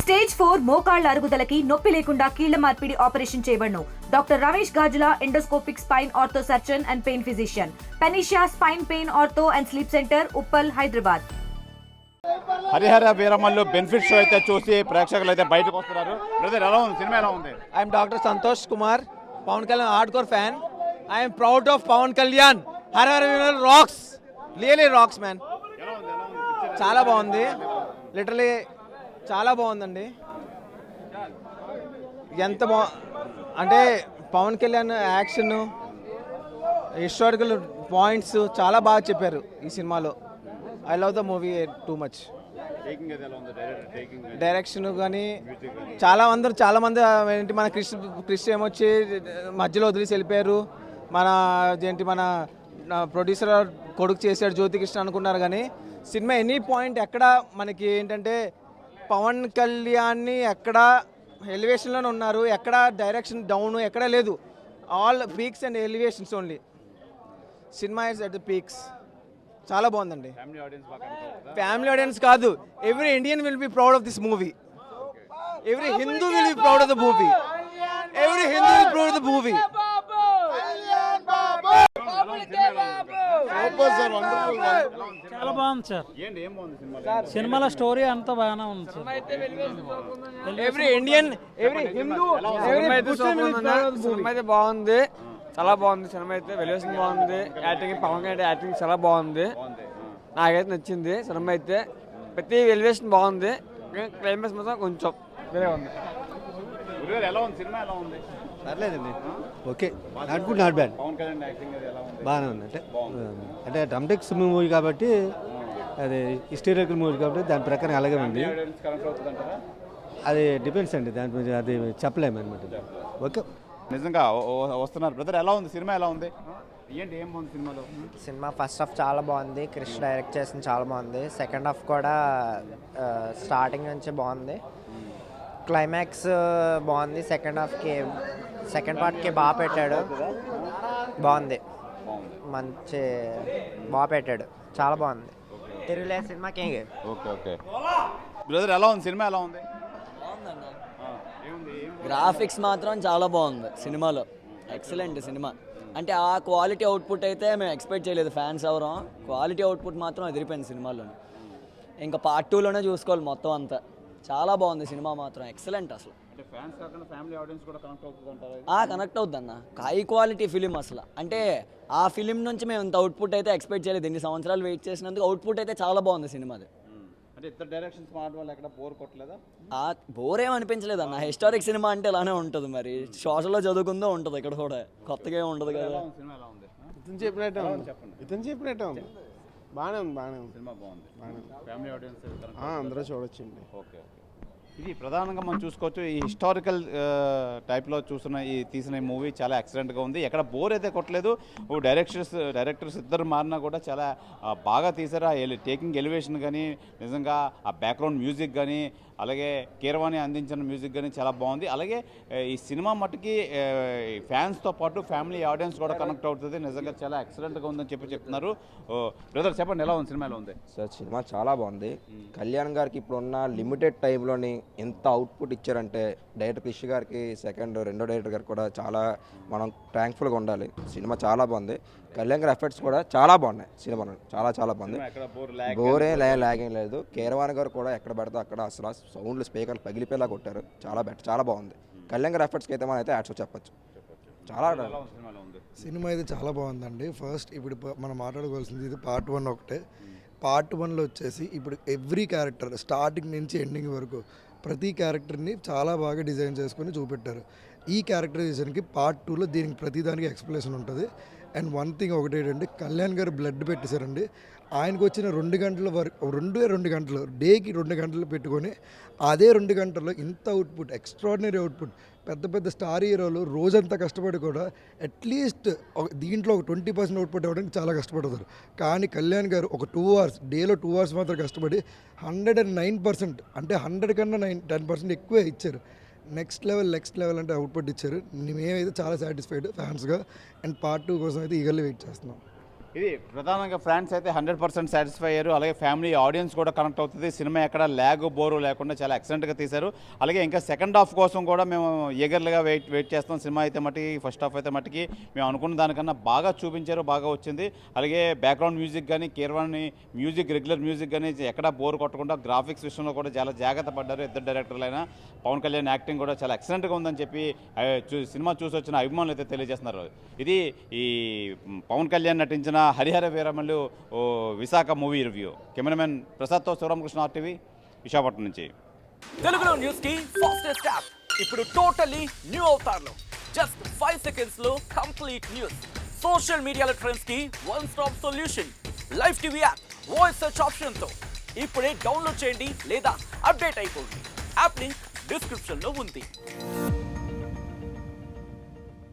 Stage 4 మోకాళ్ల అరుగుదలకి నొప్పి లేకుండా కీళ్ల మార్పిడి ఆపరేషన్ చేయబడును. Doctor Ramesh Gajula, endoscopic spine ortho surgeon and pain physician, పెనిషియా spine pain ortho and sleep centre, Uppal, Hyderabad. Harihara Veeramallu benefit show అయితే చూసి ప్రేక్షకులు అయితే బయటకు వస్తున్నారు. బ్రదర్ ఎలా ఉంది సినిమా, ఎలా ఉంది? I'm doctor Santosh Kumar, Pawan Kalyan hard core fan. I'm proud of Pawan Kalyan. Harihara Veeramallu rocks, really rocks man. చాలా బాగుంది, లిటరలీ చాలా బాగుందండి. ఎంత అంటే Pawan Kalyan action, historical points చాలా బాగా చెప్పారు ఈ సినిమాలో. I love the movie too much. Direction కానీ చాలా మంది ఏంటి, మన క్రిష్ ఏమొచ్చి మధ్యలో వదిలేసి వెళ్ళిపోయారు. మన ప్రొడ్యూసర్ కొడుకు చేశాడు జ్యోతికృష్ణ అనుకున్నారు, కానీ సినిమా ఎనీ పాయింట్ ఎక్కడ మనకి ఏంటంటే పవన్ కళ్యాణ్ని ఎక్కడ ఎలివేషన్లోనే ఉన్నారు, ఎక్కడ డైరెక్షన్ డౌన్ ఎక్కడ లేదు. All peaks and elevations only. Cinema is at the peaks. చాలా బాగుందండి. ఫ్యామిలీ ఆడియన్స్ కాదు, every Indian will be proud of this movie. Every Hindu will be proud of the movie. Every Hindu will proud of the movie. చాలా బాగుంది sir. సినిమాల story అంతా బాగానే ఉంది sir. Every Indian, every Hindu, cinema అయితే బాగుంది, చాలా బాగుంది. సినిమా అయితే వెలివేషన్ బాగుంది, యాక్టింగ్ పవన్ కళ్యాణ్ యాక్టింగ్ చాలా బాగుంది, నాకైతే నచ్చింది. సినిమా అయితే ప్రతి వెలివేషన్ బాగుంది, క్లైమాక్స్ మాత్రం కొంచెం వేరే ఉంది. పర్లేదండి, okay, not good not bad, బాగానే ఉంది. అంటే డ్రమ్టిక్స్ మూవీ కాబట్టి, అది హిస్టారికల్ మూవీ కాబట్టి దాని ప్రకారం అలాగే ఉంది. అది డిపెండ్స్ అండి, దాని మీద అది చెప్పలేము అనమాట. ఓకే, నిజంగా వస్తున్నారు. బ్రదర్ ఎలా ఉంది సినిమా, ఎలా ఉంది? ఏంటి ఏం బాగుంది సినిమాలో? సినిమా ఫస్ట్ హాఫ్ చాలా బాగుంది, క్రిష్ డైరెక్ట్ చేసింది చాలా బాగుంది. సెకండ్ హాఫ్ కూడా స్టార్టింగ్ నుంచి బాగుంది, క్లైమాక్స్ బాగుంది. సెకండ్ పార్ట్కి బాగా పెట్టాడు, బాగుంది, మంచి బాగా పెట్టాడు, చాలా బాగుంది. తిరుగులే సినిమాకి. ఓకే ఓకే బ్రదర్ ఎలా ఉంది సినిమా, ఎలా ఉంది? గ్రాఫిక్స్ మాత్రం చాలా బాగుంది సినిమాలో, ఎక్సలెంట్ సినిమా. అంటే ఆ క్వాలిటీ అవుట్పుట్ అయితే మేము ఎక్స్పెక్ట్ చేయలేదు ఫ్యాన్స్ ఎవరో. క్వాలిటీ అవుట్పుట్ మాత్రం అదిరిపోయింది సినిమాలో. ఇంకా పార్ట్ 2లోనే చూసుకోవాలి మొత్తం అంతా. చాలా బాగుంది సినిమా మాత్రం, ఎక్సలెంట్ అసలు. కనెక్ట్ అవుద్ది అన్న, హై క్వాలిటీ ఫిలిం అసలు. అంటే ఆ ఫిలిం నుంచి మేము ఇంత అవుట్పుట్ అయితే ఎక్స్పెక్ట్ చేయలేదు. ఇన్ని సంవత్సరాలు వెయిట్ చేసినందుకు అవుట్పుట్ అయితే చాలా బాగుంది సినిమాది. బోర్ ఏమనిపించలేదు అన్న, హిస్టారిక్ సినిమా అంటే ఇలానే ఉంటుంది. మరి సోషల్లో చదువుకుందో ఉంటుంది, ఇక్కడ కూడా కొత్తగా ఏమి ఉండదు కదా. ఇతను చెప్పినట్టు బాగానే ఉంది సినిమా, బాగుంది, అందరూ చూడొచ్చండి. ఓకే, ఇది ప్రధానంగా మనం చూసుకోవచ్చు. ఈ హిస్టారికల్ టైప్లో చూస్తున్న తీసిన ఈ మూవీ చాలా ఎక్సలెంట్గా ఉంది, ఎక్కడ బోర్ అయితే కొట్టలేదు. డైరెక్టర్స్ ఇద్దరు మారినా కూడా చాలా బాగా తీశారు. ఆ టేకింగ్ ఎలివేషన్ కానీ, నిజంగా ఆ బ్యాక్గ్రౌండ్ మ్యూజిక్ కానీ, అలాగే కీరవాణి అందించిన మ్యూజిక్ కానీ చాలా బాగుంది. అలాగే ఈ సినిమా మట్టుకి ఫ్యాన్స్తో పాటు ఫ్యామిలీ ఆడియన్స్ కూడా కనెక్ట్ అవుతుంది. నిజంగా చాలా ఎక్సలెంట్గా ఉందని చెప్తున్నారు. బ్రదర్ చెప్పండి ఎలా ఉంది సినిమా, ఎలా ఉంది? సార్ సినిమా చాలా బాగుంది. కళ్యాణ్ గారికి ఇప్పుడున్న లిమిటెడ్ టైంలోని ఎంత అవుట్పుట్ ఇచ్చారంటే, డైరెక్టర్ క్రిష్ గారికి రెండో డైరెక్టర్ గారికి కూడా చాలా మనం థ్యాంక్ఫుల్గా ఉండాలి. సినిమా చాలా బాగుంది, కళ్యాణ్ గారి ఎఫర్ట్స్ కూడా చాలా బాగున్నాయి. సినిమా చాలా బాగుంది, బోరే లాగింగ్ లేదు. కీరవాణి గారు కూడా ఎక్కడ పడితే అక్కడ అసలు సౌండ్లు స్పీకర్లు పగిలిపోయేలా కొట్టారు, చాలా బాగుంది. కళ్యాణ్ గారి ఎఫర్ట్స్కి అయితే మనం అయితే యాడ్స్ చెప్పచ్చు. చాలా సినిమా అయితే చాలా బాగుందండి. ఫస్ట్ ఇప్పుడు మనం మాట్లాడుకోవాల్సింది ఇది పార్ట్ 1 ఒకటే. పార్ట్ 1లో వచ్చేసి ఇప్పుడు ఎవ్రీ క్యారెక్టర్ స్టార్టింగ్ నుంచి ఎండింగ్ వరకు ప్రతి క్యారెక్టర్ని చాలా బాగా డిజైన్ చేసుకొని చూపెట్టారు. ఈ క్యారెక్టరైజేషన్కి పార్ట్ 2లో దీనికి ప్రతిదానికి ఎక్స్ప్లెనేషన్ ఉంటుంది. అండ్ వన్ థింగ్ ఒకటేంటంటే, కళ్యాణ్ గారు బ్లడ్ పెట్టేశారండి. ఆయనకు వచ్చిన 2 గంటల వరకు 2 గంటలు డేకి 2 గంటలు పెట్టుకొని అదే 2 గంటల్లో ఇంత అవుట్పుట్, ఎక్స్ట్రాడినరీ అవుట్పుట్. పెద్ద స్టార్ హీరోలు రోజంతా కష్టపడి కూడా అట్లీస్ట్ దీంట్లో ఒక 20% అవుట్పుట్ ఇవ్వడానికి చాలా కష్టపడతారు. కానీ కళ్యాణ్ గారు ఒక 2 అవర్స్, డేలో 2 అవర్స్ మాత్రం కష్టపడి 109%, అంటే 100 కన్నా 10% ఎక్కువే ఇచ్చారు. నెక్స్ట్ లెవెల్ అంటే అవుట్పుట్ ఇచ్చారు. మేమైతే చాలా సాటిస్ఫైడ్ ఫ్యాన్స్గా. అండ్ పార్ట్ 2 కోసం అయితే ఈగర్లీ వెయిట్ చేస్తున్నాం. ఇది ప్రధానంగా ఫ్యాన్స్ అయితే 100% సాటిస్ఫై అయ్యారు. అలాగే ఫ్యామిలీ ఆడియన్స్ కూడా కనెక్ట్ అవుతుంది. సినిమా ఎక్కడ ల్యాగ్ బోరు లేకుండా చాలా ఎక్సలెంట్గా తీశారు. అలాగే ఇంకా సెకండ్ హాఫ్ కోసం కూడా మేము ఈగర్లుగా వెయిట్ చేస్తాం. సినిమా అయితే మటుకి ఫస్ట్ హాఫ్ అయితే మటుకి మేము అనుకున్న దానికన్నా బాగా చూపించారు, బాగా వచ్చింది. అలాగే బ్యాక్గ్రౌండ్ మ్యూజిక్ కానీ కీరవాణి మ్యూజిక్ రెగ్యులర్ మ్యూజిక్ కానీ ఎక్కడా బోర్ కొట్టకుండా గ్రాఫిక్స్ విషయంలో కూడా చాలా జాగ్రత్త పడ్డారు ఇద్దరు డైరెక్టర్లైన. పవన్ కళ్యాణ్ యాక్టింగ్ కూడా చాలా ఎక్సలెంట్గా ఉందని చెప్పి సినిమా చూసి వచ్చిన అభిమానులు అయితే తెలియజేస్తున్నారు. ఇది ఈ పవన్ కళ్యాణ్ నటించిన Harihara Veeramallu Visakha movie review. Cameraman ప్రసాద్తో శివరామకృష్ణ RTV విశాఖపట్నం నుంచి. తెలుగులో న్యూస్ కి ఫాస్టెస్ట్ యాప్ ఇప్పుడు టోటల్లీ న్యూ అవతార్లో జస్ట్ 5 seconds లో కంప్లీట్ న్యూస్. సోషల్ మీడియాలో ట్రెండ్స్ కి one stop solution. Live TV app voice search option తో ఇప్పుడే డౌన్లోడ్ చేయండి లేదా అప్డేట్ అయిపోండి. యాప్ లింక్ డిస్క్రిప్షన్ లో ఉంది.